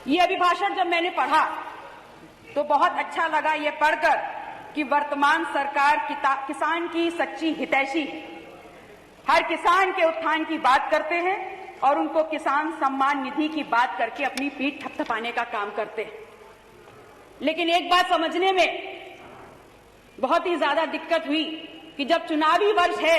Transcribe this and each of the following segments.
ये अभिभाषण जब मैंने पढ़ा तो बहुत अच्छा लगा ये पढ़कर कि वर्तमान सरकार किसान की सच्ची हितैषी है। हर किसान के उत्थान की बात करते हैं और उनको किसान सम्मान निधि की बात करके अपनी पीठ थपथपाने का काम करते हैं। लेकिन एक बात समझने में बहुत ही ज्यादा दिक्कत हुई कि जब चुनावी वर्ष है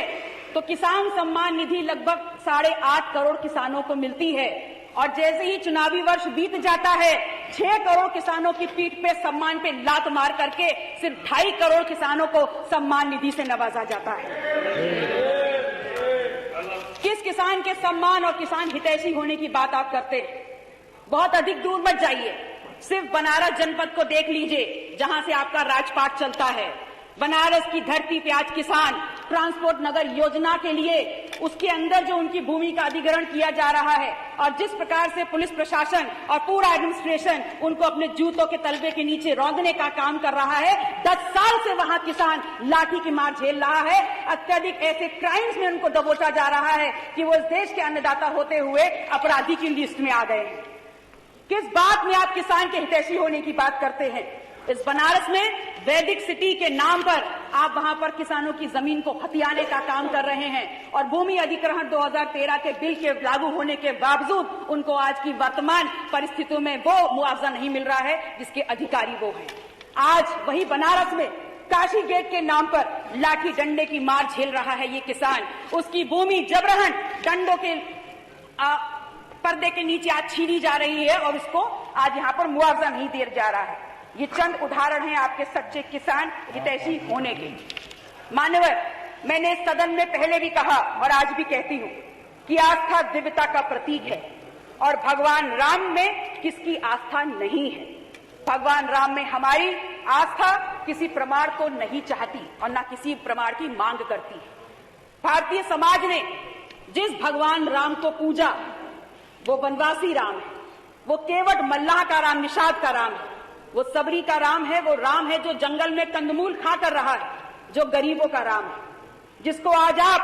तो किसान सम्मान निधि लगभग 8.5 करोड़ किसानों को मिलती है और जैसे ही चुनावी वर्ष बीत जाता है 6 करोड़ किसानों की पीठ पे सम्मान पे लात मार करके सिर्फ 2.5 करोड़ किसानों को सम्मान निधि से नवाजा जाता है। किस किसान के सम्मान और किसान हितैषी होने की बात आप करते हैं? बहुत अधिक दूर मत जाइए, सिर्फ बनारस जनपद को देख लीजिए जहां से आपका राजपाट चलता है। बनारस की धरती पे आज किसान ट्रांसपोर्ट नगर योजना के लिए उसके अंदर जो उनकी भूमि का अधिग्रहण किया जा रहा है और जिस प्रकार से पुलिस प्रशासन और पूरा एडमिनिस्ट्रेशन उनको अपने जूतों के तलबे के नीचे रौंदने का काम कर रहा है, 10 साल से वहां किसान लाठी की मार झेल रहा है। अत्यधिक ऐसे क्राइम्स में उनको दबोचा जा रहा है कि वो इस देश के अन्नदाता होते हुए अपराधी की लिस्ट में आ गए हैं। किस बात में आप किसान के हितैषी होने की बात करते हैं? इस बनारस में वैदिक सिटी के नाम पर आप वहां पर किसानों की जमीन को हथियाने का काम कर रहे हैं और भूमि अधिग्रहण 2013 के बिल के लागू होने के बावजूद उनको आज की वर्तमान परिस्थितियों में वो मुआवजा नहीं मिल रहा है जिसके अधिकारी वो हैं। आज वही बनारस में काशी गेट के नाम पर लाठी डंडे की मार झेल रहा है ये किसान। उसकी भूमि जबरन डंडों के पर्दे के नीचे आज छीनी जा रही है और उसको आज यहाँ पर मुआवजा नहीं दिया जा रहा है। ये चंद उदाहरण हैं आपके सच्चे किसान हितैषी होने के। मान्यवर, मैंने सदन में पहले भी कहा और आज भी कहती हूं कि आस्था दिव्यता का प्रतीक है और भगवान राम में किसकी आस्था नहीं है। भगवान राम में हमारी आस्था किसी प्रमाण को नहीं चाहती और न किसी प्रमाण की मांग करती है। भारतीय समाज ने जिस भगवान राम को पूजा वो वनवासी राम है, वो केवट मल्लाह का राम, निषाद का राम है, वो सबरी का राम है, वो राम है जो जंगल में कंदमूल खा कर रहा है, जो गरीबों का राम है, जिसको आज आप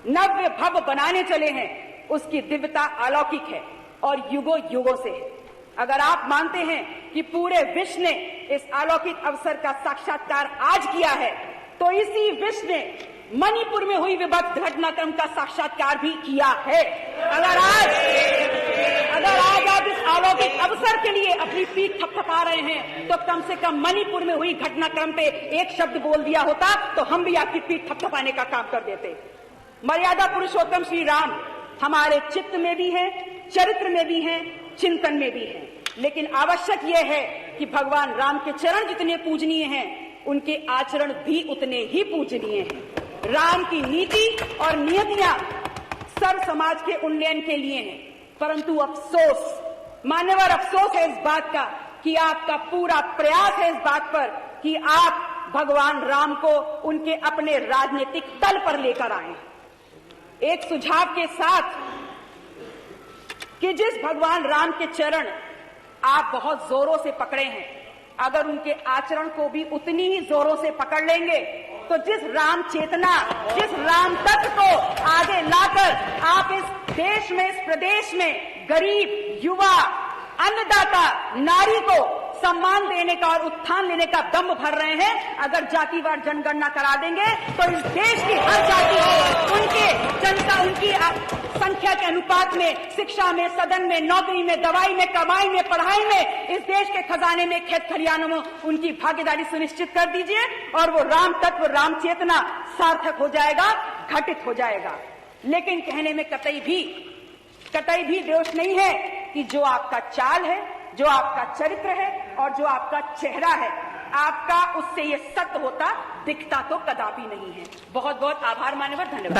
नव्य भव्य बनाने चले हैं। उसकी दिव्यता अलौकिक है और युगों युगों से है। अगर आप मानते हैं कि पूरे विश्व ने इस अलौकिक अवसर का साक्षात्कार आज किया है तो इसी विश्व ने मणिपुर में हुई विभत्स घटनाक्रम का साक्षात्कार भी किया है। अगर आज आप इस अलौकिक अवसर के लिए अपनी पीठ थपथपा रहे हैं तो कम से कम मणिपुर में हुई घटनाक्रम पे एक शब्द बोल दिया होता तो हम भी आपकी पीठ थपथपाने का काम कर देते। मर्यादा पुरुषोत्तम श्री राम हमारे चित्त में भी है, चरित्र में भी है, चिंतन में भी है, लेकिन आवश्यक यह है कि भगवान राम के चरण जितने पूजनीय हैं उनके आचरण भी उतने ही पूजनीय हैं। राम की नीति और नियतियां सर्व समाज के उन्नयन के लिए हैं, परंतु अफसोस, मान्यवर अफसोस है इस बात का कि आपका पूरा प्रयास है इस बात पर कि आप भगवान राम को उनके अपने राजनीतिक तल पर लेकर आए। एक सुझाव के साथ कि जिस भगवान राम के चरण आप बहुत जोरों से पकड़े हैं, अगर उनके आचरण को भी उतनी ही जोरों से पकड़ लेंगे तो जिस राम चेतना, जिस राम तत्व को आगे लाकर आप इस देश में, इस प्रदेश में गरीब, युवा, अन्नदाता, नारी को सम्मान देने का और उत्थान लेने का दम भर रहे हैं, अगर जातिवार जनगणना करा देंगे तो इस देश की हर जाति को उनके जनता, उनकी संख्या के अनुपात में, शिक्षा में, सदन में, नौकरी में, दवाई में, कमाई में, पढ़ाई में, इस देश के खजाने में, खेत खलिहानों में उनकी भागीदारी सुनिश्चित कर दीजिए और वो राम तत्व, राम चेतना सार्थक हो जाएगा, घटित हो जाएगा। लेकिन कहने में कतई भी दोष नहीं है कि जो आपका चाल है, जो आपका चरित्र है और जो आपका चेहरा है, आपका उससे ये सत्य होता दिखता तो कदापि नहीं है। बहुत बहुत आभार मान्यवर, धन्यवाद।